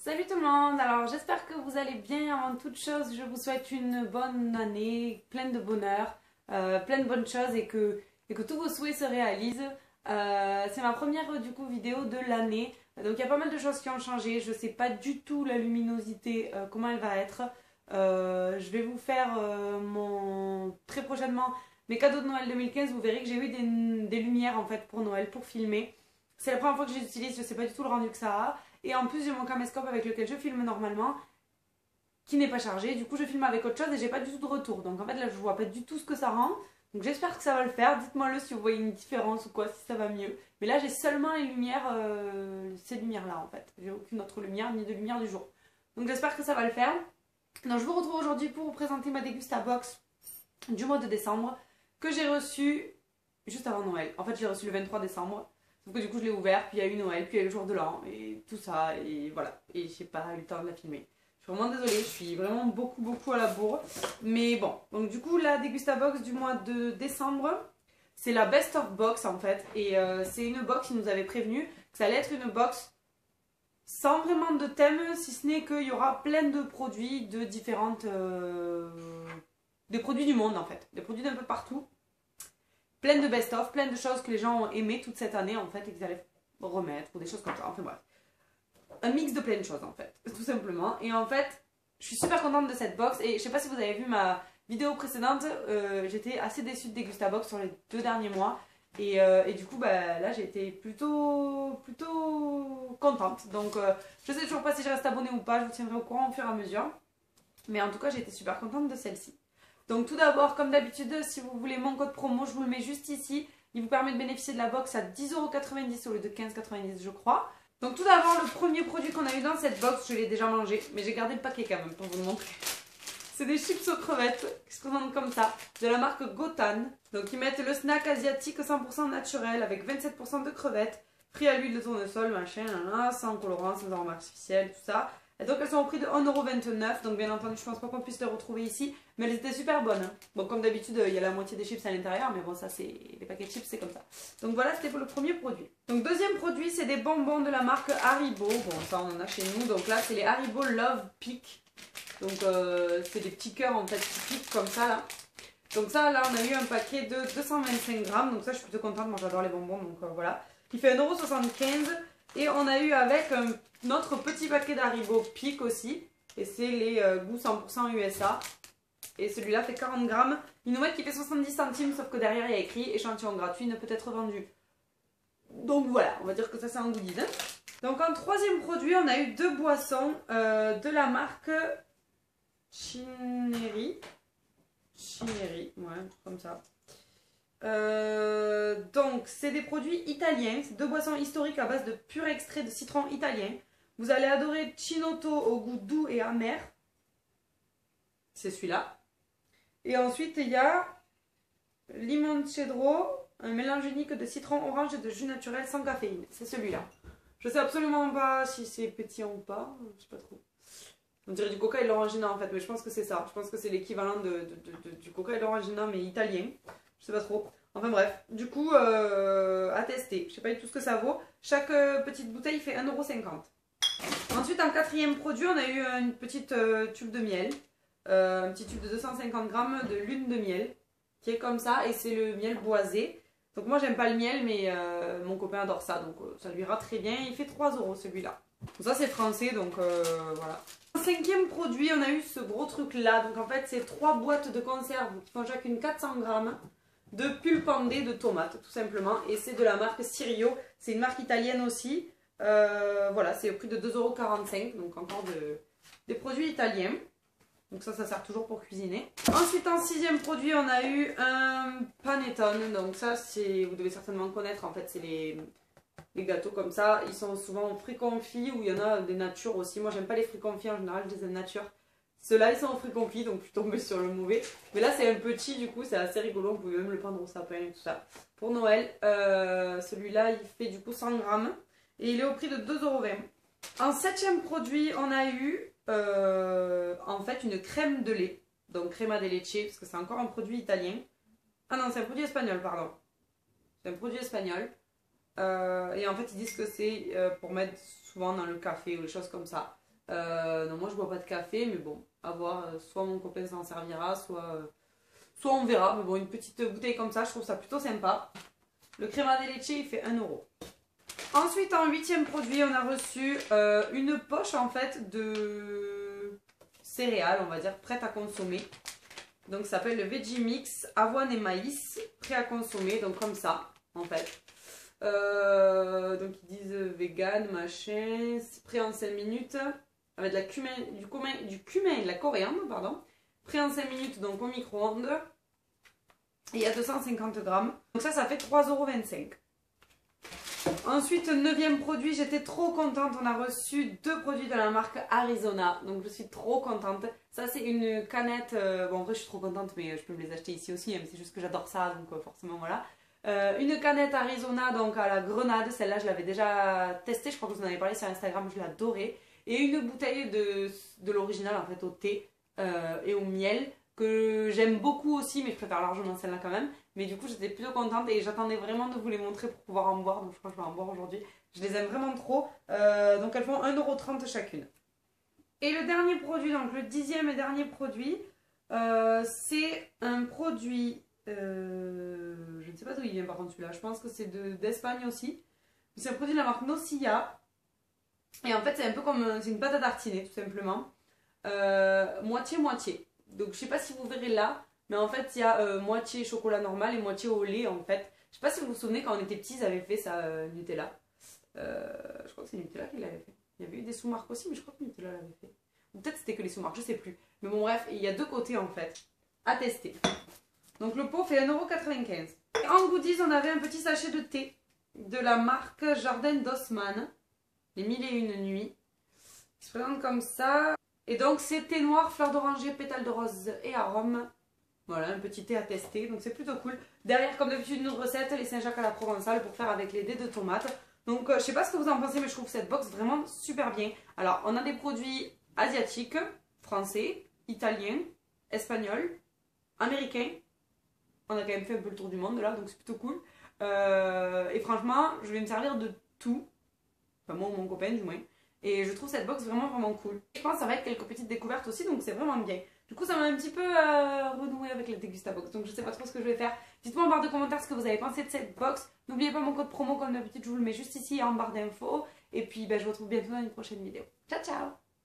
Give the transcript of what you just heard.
Salut tout le monde, alors j'espère que vous allez bien. Avant toute chose, je vous souhaite une bonne année, pleine de bonheur, pleine de bonnes choses et que tous vos souhaits se réalisent. C'est ma première du coup vidéo de l'année, donc il y a pas mal de choses qui ont changé. Je sais pas du tout la luminosité, comment elle va être. Je vais vous faire très prochainement mes cadeaux de Noël 2015. Vous verrez que j'ai eu des lumières en fait pour Noël, pour filmer. C'est la première fois que je les utilise, je sais pas du tout le rendu que ça a. Et en plus, j'ai mon caméscope avec lequel je filme normalement qui n'est pas chargé. Du coup, je filme avec autre chose et j'ai pas du tout de retour. Donc en fait, là, je vois pas du tout ce que ça rend. Donc j'espère que ça va le faire. Dites-moi le si vous voyez une différence ou quoi, si ça va mieux. Mais là, j'ai seulement les lumières, ces lumières-là en fait. J'ai aucune autre lumière, ni de lumière du jour. Donc j'espère que ça va le faire. Donc je vous retrouve aujourd'hui pour vous présenter ma Dégustabox du mois de décembre que j'ai reçue juste avant Noël. En fait, je l'ai reçue le 23 décembre. Sauf que du coup, je l'ai ouvert, puis il y a eu Noël, puis il y a eu le jour de l'an, et tout ça, et voilà. Et j'ai pas eu le temps de la filmer. Je suis vraiment désolée, je suis vraiment beaucoup à la bourre. Mais bon, donc du coup, la Dégustabox du mois de décembre, c'est la Best of Box en fait. Et c'est une box qui nous avait prévenu que ça allait être une box sans vraiment de thème, si ce n'est qu'il y aura plein de produits de différentes... des produits du monde en fait. Des produits d'un peu partout. Plein de best-of, plein de choses que les gens ont aimé toute cette année en fait et qu'ils allaient remettre ou des choses comme ça. Enfin bref. Un mix de plein de choses en fait, tout simplement. Et en fait, je suis super contente de cette box et je sais pas si vous avez vu ma vidéo précédente, j'étais assez déçue de Dégustabox sur les 2 derniers mois. Et du coup, bah, là j'ai été plutôt contente. Donc je sais toujours pas si je reste abonnée ou pas, je vous tiendrai au courant au fur et à mesure. Mais en tout cas, j'ai été super contente de celle-ci. Donc tout d'abord, comme d'habitude, si vous voulez mon code promo, je vous le mets juste ici. Il vous permet de bénéficier de la box à 10,90 € au lieu de 15,90 € je crois. Donc tout d'abord, le premier produit qu'on a eu dans cette box, je l'ai déjà mangé, mais j'ai gardé le paquet quand même pour vous le montrer. C'est des chips aux crevettes qui se présentent comme ça, de la marque Gotan. Donc ils mettent le snack asiatique 100% naturel avec 27% de crevettes, frit à l'huile de tournesol, machin, sans colorant, sans arôme artificiel, tout ça. Et donc elles sont au prix de 1,29 €, donc bien entendu je pense pas qu'on puisse les retrouver ici, mais elles étaient super bonnes. Bon comme d'habitude il y a la moitié des chips à l'intérieur, mais bon ça c'est les paquets de chips c'est comme ça. Donc voilà c'était pour le premier produit. Donc deuxième produit c'est des bonbons de la marque Haribo, bon ça on en a chez nous, donc là c'est les Haribo Love Peak. Donc c'est des petits cœurs en fait qui piquent comme ça là. Donc ça là on a eu un paquet de 225 grammes, donc ça je suis plutôt contente, moi j'adore les bonbons donc voilà. Il fait 1,75 € et on a eu avec notre petit paquet d'Haribo Peak aussi. Et c'est les goûts 100% USA. Et celui-là fait 40 grammes. Ils nous mettent qu'il fait 70 centimes, sauf que derrière il y a écrit échantillon gratuit ne peut être vendu. Donc voilà, on va dire que ça c'est un goodies. Donc en troisième produit, on a eu 2 boissons de la marque Chineri. Chineri, ouais, comme ça. Donc c'est des produits italiens, c'est 2 boissons historiques à base de pur extrait de citron italien. Vous allez adorer Chinotto au goût doux et amer, c'est celui-là. Et ensuite il y a Limoncello, un mélange unique de citron orange et de jus naturel sans caféine, c'est celui-là. Je sais absolument pas si c'est pétillant ou pas, je sais pas trop. On dirait du coca et de l'orangina en fait, mais je pense que c'est ça. Je pense que c'est l'équivalent du coca et de l'orangina mais italien. Je sais pas trop. Enfin bref, du coup, à tester. Je sais pas du tout ce que ça vaut. Chaque petite bouteille fait 1,50 €. Ensuite, en quatrième produit, on a eu une petite tube de miel. Un petit tube de 250 grammes de lune de miel. Qui est comme ça, et c'est le miel boisé. Donc moi, j'aime pas le miel, mais mon copain adore ça. Donc ça lui ira très bien. Il fait 3 € celui-là. Ça, c'est français, donc voilà. En cinquième produit, on a eu ce gros truc là. Donc en fait, c'est 3 boîtes de conserve qui font chacune 400 grammes de pulpandé de tomates, tout simplement. Et c'est de la marque Sirio. C'est une marque italienne aussi. Voilà, c'est au prix de 2,45 €. Donc encore des produits italiens. Donc ça sert toujours pour cuisiner. Ensuite, en sixième produit, on a eu un panettone. Donc ça, vous devez certainement connaître. En fait, c'est les gâteaux comme ça. Ils sont souvent fruits confits ou il y en a des natures aussi. Moi, j'aime pas les fruits confits en général, je les aime nature. Ceux-là, ils sont en fruits confits, donc je suis tombée sur le mauvais. Mais là, c'est un petit, du coup, c'est assez rigolo. Vous pouvez même le prendre au sapin et tout ça. Pour Noël, celui-là, il fait du coup 100 grammes. Et il est au prix de 2,20 €. En septième produit, on a eu en fait une crème de lait. Donc crema de leche, parce que c'est encore un produit italien. Ah non, c'est un produit espagnol, pardon. C'est un produit espagnol. Et en fait, ils disent que c'est pour mettre souvent dans le café ou des choses comme ça. Non, moi je bois pas de café, mais bon, à voir, soit mon copain s'en servira, soit on verra. Mais bon, une petite bouteille comme ça, je trouve ça plutôt sympa. Le crema de leche, il fait 1 euro. Ensuite, en 8e produit, on a reçu une poche en fait de céréales, on va dire, prête à consommer. Donc ça s'appelle le Veggie Mix avoine et maïs, prêt à consommer, donc comme ça en fait. Donc ils disent vegan, machin, prêt en 5 minutes, avec de la du cumin et de la coriandre, pardon. Prêt en 5 minutes, donc au micro-ondes. Et il y a 250 grammes. Donc ça fait 3,25 €. Ensuite, 9e produit, j'étais trop contente. On a reçu 2 produits de la marque Arizona. Donc je suis trop contente. Ça, c'est une canette. Bon, en vrai, je suis trop contente, mais je peux me les acheter ici aussi. Mais c'est juste que j'adore ça. Donc forcément, voilà. Une canette Arizona, donc à la grenade. Celle-là, je l'avais déjà testée. Je crois que vous en avez parlé sur Instagram. Je l'adorais. Et une bouteille de l'original, en fait, au thé et au miel. Que j'aime beaucoup aussi, mais je préfère largement celle-là quand même. Mais du coup, j'étais plutôt contente et j'attendais vraiment de vous les montrer pour pouvoir en boire. Donc, je crois que je vais en boire aujourd'hui. Je les aime vraiment trop. Donc, elles font 1,30 € chacune. Et le dernier produit, donc le 10e et dernier produit, c'est un produit. Je ne sais pas d'où il vient par contre celui-là. Je pense que c'est d'Espagne aussi. C'est un produit de la marque Nocilla. Et en fait, c'est un peu comme. C'est une pâte à tartiner, tout simplement. Moitié-moitié. Donc je sais pas si vous verrez là, mais en fait il y a moitié chocolat normal et moitié au lait en fait. Je sais pas si vous vous souvenez quand on était petits, ils avaient fait ça Nutella. Je crois que c'est Nutella qui l'avait fait. Il y avait eu des sous-marques aussi, mais je crois que Nutella l'avait fait. Ou peut-être c'était que les sous-marques, je sais plus. Mais bon bref, il y a 2 côtés en fait à tester. Donc le pot fait 1,95 €. En goodies, on avait un petit sachet de thé de la marque Jardin d'Haussmann, les 1001 nuits. Il se présente comme ça. Et donc c'est thé noir, fleur d'oranger, pétales de rose et arôme. Voilà, un petit thé à tester, donc c'est plutôt cool. Derrière, comme d'habitude, une recette, les Saint-Jacques à la provençale pour faire avec les dés de tomates. Donc je sais pas ce que vous en pensez, mais je trouve cette box vraiment super bien. Alors on a des produits asiatiques, français, italiens, espagnols, américains. On a quand même fait un peu le tour du monde là, donc c'est plutôt cool. Et franchement, je vais me servir de tout. Enfin moi ou mon copain du moins. Et je trouve cette box vraiment cool. Je pense que ça va être quelques petites découvertes aussi, donc c'est vraiment bien. Du coup, ça m'a un petit peu renoué avec la Degustabox, donc je sais pas trop ce que je vais faire. Dites-moi en barre de commentaires ce que vous avez pensé de cette box. N'oubliez pas mon code promo, comme d'habitude, je vous le mets juste ici en barre d'infos. Et puis, je vous retrouve bientôt dans une prochaine vidéo. Ciao, ciao!